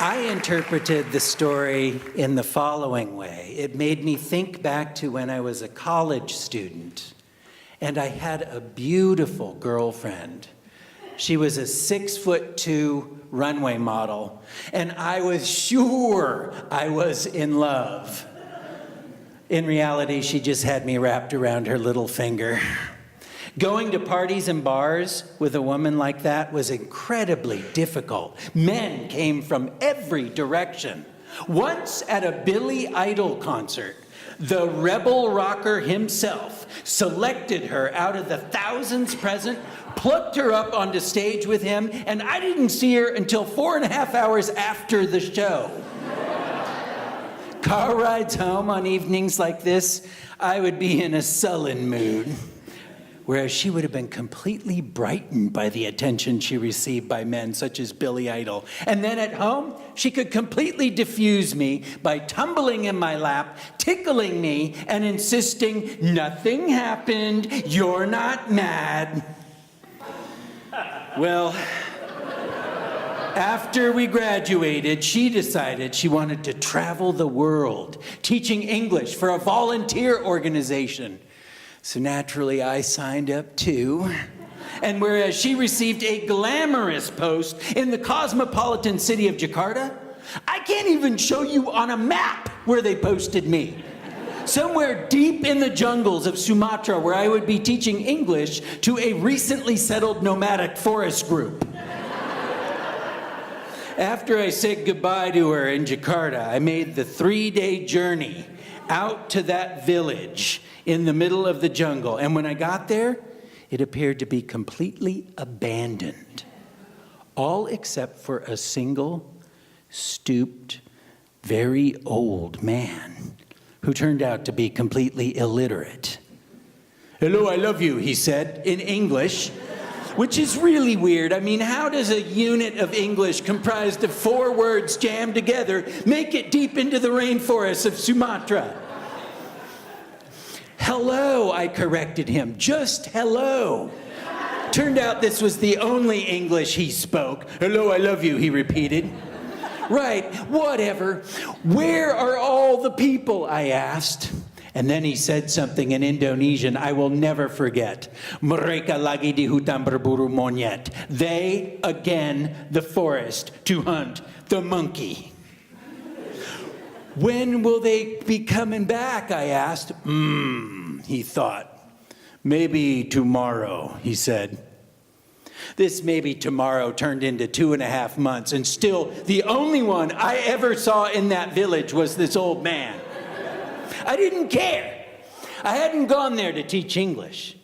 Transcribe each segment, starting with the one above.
I interpreted the story in the following way. It made me think back to when I was a college student, and I had a beautiful girlfriend. She was a 6'2" runway model, and I was sure I was in love. In reality, she just had me wrapped around her little finger. Going to parties and bars with a woman like that was incredibly difficult. Men came from every direction. Once at a Billy Idol concert, the rebel rocker himself selected her out of the thousands present, plucked her up onto stage with him, and I didn't see her until 4.5 hours after the show. Car rides home on evenings like this, I would be in a sullen mood, whereas she would have been completely brightened by the attention she received by men such as Billy Idol. And then at home, she could completely diffuse me by tumbling in my lap, tickling me, and insisting, "Nothing happened, you're not mad." Well, after we graduated, she decided she wanted to travel the world, teaching English for a volunteer organization. So naturally, I signed up too. And whereas she received a glamorous post in the cosmopolitan city of Jakarta, I can't even show you on a map where they posted me. Somewhere deep in the jungles of Sumatra, where I would be teaching English to a recently settled nomadic forest group. After I said goodbye to her in Jakarta, I made the 3-day journey out to that village in the middle of the jungle. And when I got there, it appeared to be completely abandoned, all except for a single, stooped, very old man who turned out to be completely illiterate. "Hello, I love you," he said in English, which is really weird. I mean, how does a unit of English comprised of 4 words jammed together make it deep into the rainforests of Sumatra? "Hello," I corrected him, "just hello." Turned out this was the only English he spoke. "Hello, I love you," he repeated. "Right, whatever. Where are all the people?" I asked. And then he said something in Indonesian I will never forget. "Mereka lagi di hutan berburu monyet." They, again, the forest, to hunt the monkey. "When will they be coming back?" I asked. He thought. "Maybe tomorrow," he said. This maybe tomorrow turned into 2.5 months, and still the only one I ever saw in that village was this old man. I didn't care. I hadn't gone there to teach English.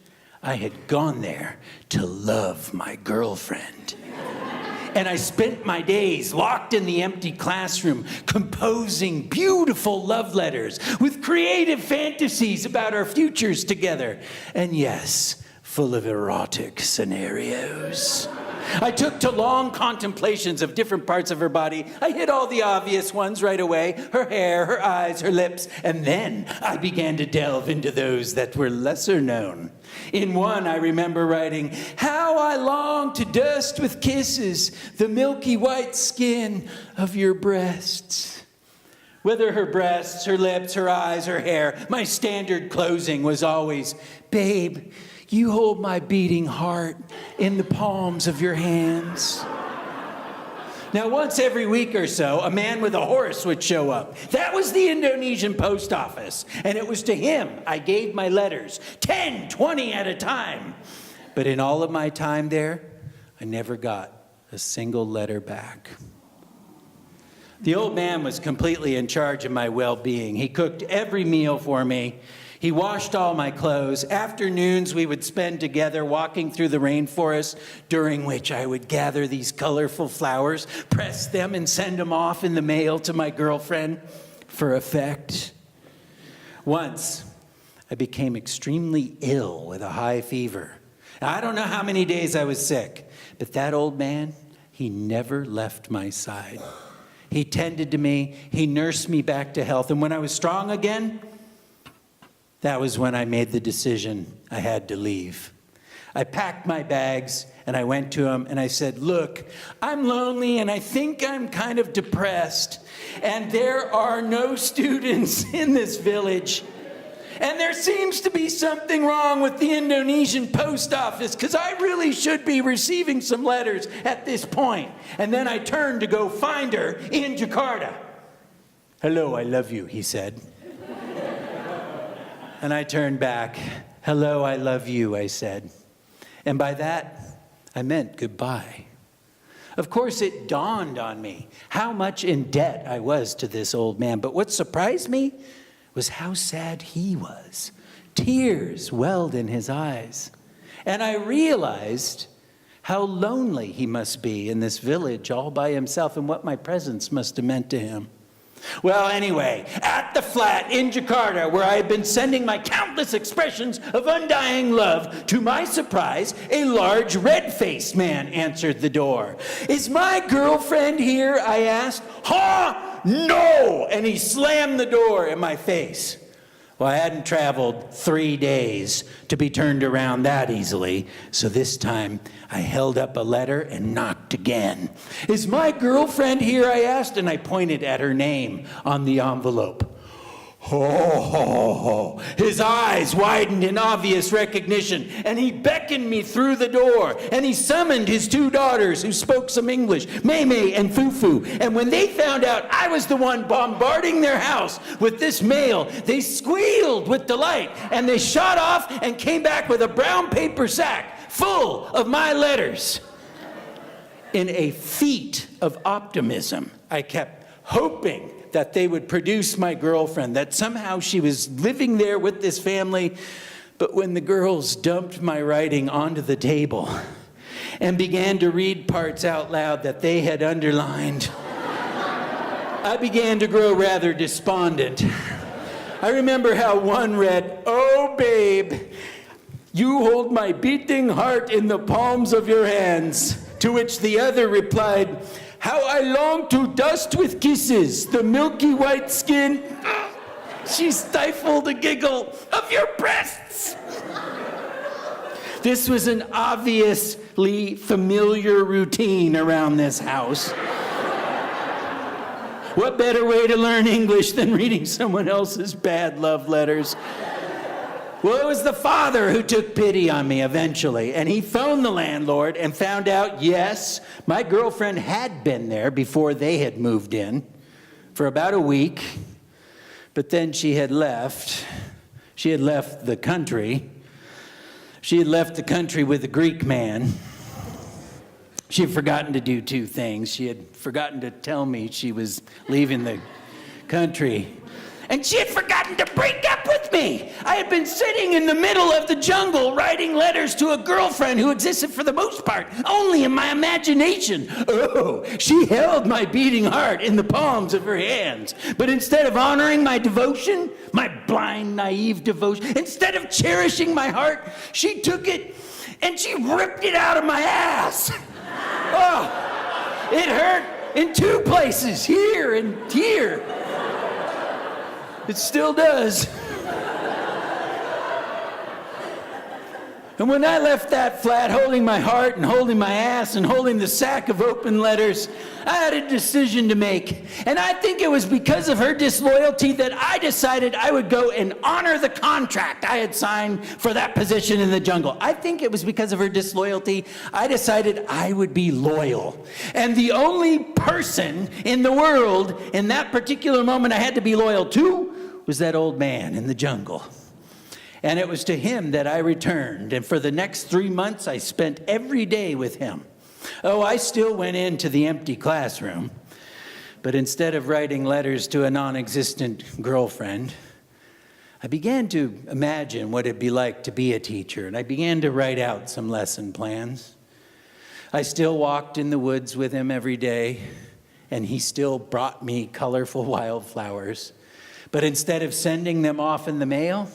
I had gone there to love my girlfriend. And I spent my days locked in the empty classroom, composing beautiful love letters with creative fantasies about our futures together. And yes, full of erotic scenarios. I took to long contemplations of different parts of her body. I hit all the obvious ones right away, her hair, her eyes, her lips, and then I began to delve into those that were lesser known. In one, I remember writing, "How I long to dust with kisses the milky white skin of your breasts." Whether her breasts, her lips, her eyes, her hair, my standard closing was always, "Babe, you hold my beating heart in the palms of your hands." Now, once every week or so, a man with a horse would show up. That was the Indonesian post office, and it was to him I gave my letters, 10, 20 at a time. But in all of my time there, I never got a single letter back. The old man was completely in charge of my well-being. He cooked every meal for me. He washed all my clothes. Afternoons we would spend together walking through the rainforest, during which I would gather these colorful flowers, press them, and send them off in the mail to my girlfriend for effect. Once, I became extremely ill with a high fever. I don't know how many days I was sick, but that old man, he never left my side. He tended to me, he nursed me back to health, and when I was strong again, that was when I made the decision I had to leave. I packed my bags and I went to him and I said, look, I'm lonely and I think I'm kind of depressed. And there are no students in this village. And there seems to be something wrong with the Indonesian post office because I really should be receiving some letters at this point. And then I turned to go find her in Jakarta. Hello, I love you, he said. And I turned back. Hello, I love you, I said. And by that, I meant goodbye. Of course, it dawned on me how much in debt I was to this old man. But what surprised me was how sad he was. Tears welled in his eyes. And I realized how lonely he must be in this village all by himself and what my presence must have meant to him. Well, anyway, at the flat in Jakarta, where I had been sending my countless expressions of undying love, to my surprise, a large red-faced man answered the door. Is my girlfriend here? I asked. Huh? No! And he slammed the door in my face. Well, I hadn't traveled 3 days to be turned around that easily, so this time I held up a letter and knocked again. Is my girlfriend here? I asked, and I pointed at her name on the envelope. Oh, his eyes widened in obvious recognition, and he beckoned me through the door, and he summoned his 2 daughters who spoke some English, Maymay and Fufu. And when they found out I was the one bombarding their house with this mail, they squealed with delight, and they shot off and came back with a brown paper sack full of my letters. In a feat of optimism, I kept hoping that they would produce my girlfriend, that somehow she was living there with this family. But when the girls dumped my writing onto the table and began to read parts out loud that they had underlined, I began to grow rather despondent. I remember how one read, "Oh, babe, you hold my beating heart in the palms of your hands," to which the other replied, "How I long to dust with kisses the milky white skin." She stifled a giggle. "Of your breasts." This was an obviously familiar routine around this house. What better way to learn English than reading someone else's bad love letters? Well, it was the father who took pity on me eventually, and he phoned the landlord and found out, yes, my girlfriend had been there before they had moved in for about a week, but then she had left. She had left the country. She had left the country with a Greek man. She had forgotten to do 2 things. She had forgotten to tell me she was leaving the country. And she had forgotten to break up with me. I had been sitting in the middle of the jungle writing letters to a girlfriend who existed for the most part only in my imagination. Oh, she held my beating heart in the palms of her hands. But instead of honoring my devotion, my blind, naive devotion, instead of cherishing my heart, she took it and she ripped it out of my ass. Oh, it hurt in 2 places, here and here. It still does. And when I left that flat, holding my heart and holding my ass and holding the sack of open letters, I had a decision to make. And I think it was because of her disloyalty that I decided I would go and honor the contract I had signed for that position in the jungle. I think it was because of her disloyalty I decided I would be loyal. And the only person in the world in that particular moment I had to be loyal to was that old man in the jungle. And it was to him that I returned. And for the next 3 months, I spent every day with him. Oh, I still went into the empty classroom. But instead of writing letters to a non-existent girlfriend, I began to imagine what it'd be like to be a teacher. And I began to write out some lesson plans. I still walked in the woods with him every day. And he still brought me colorful wildflowers. But instead of sending them off in the mail,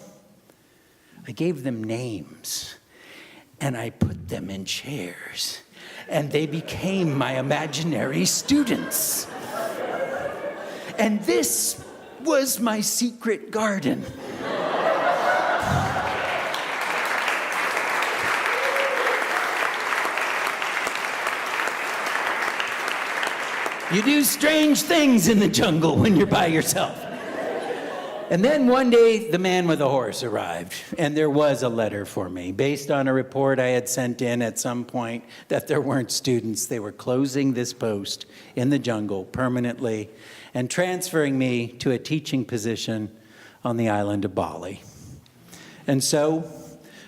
I gave them names, and I put them in chairs, and they became my imaginary students. And this was my secret garden. You do strange things in the jungle when you're by yourself. And then one day, the man with a horse arrived, and there was a letter for me, based on a report I had sent in at some point that there weren't students. They were closing this post in the jungle permanently and transferring me to a teaching position on the island of Bali. And so,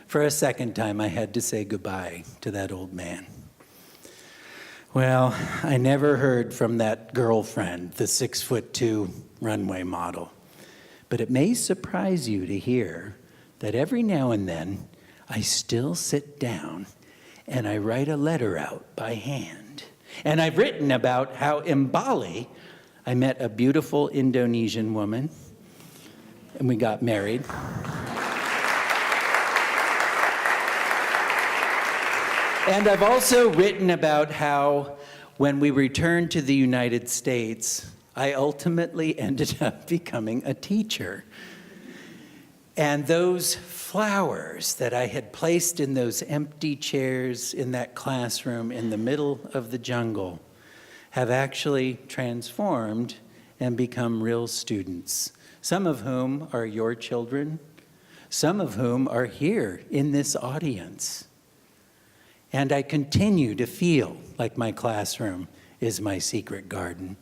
for a second time, I had to say goodbye to that old man. Well, I never heard from that girlfriend, the 6'2" runway model. But it may surprise you to hear that every now and then I still sit down and I write a letter out by hand. And I've written about how in Bali I met a beautiful Indonesian woman and we got married. And I've also written about how when we returned to the United States, I ultimately ended up becoming a teacher. And those flowers that I had placed in those empty chairs in that classroom in the middle of the jungle have actually transformed and become real students, some of whom are your children, some of whom are here in this audience. And I continue to feel like my classroom is my secret garden.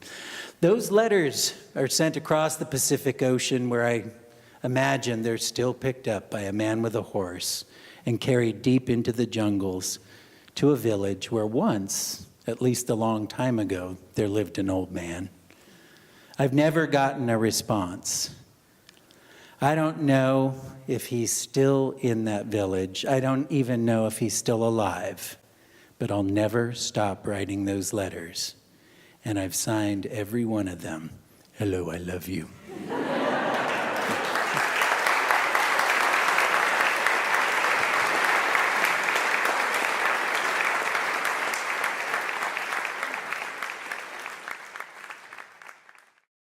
Those letters are sent across the Pacific Ocean where I imagine they're still picked up by a man with a horse and carried deep into the jungles to a village where once, at least a long time ago, there lived an old man. I've never gotten a response. I don't know if he's still in that village. I don't even know if he's still alive. But I'll never stop writing those letters. And I've signed every one of them. Hello, I love you.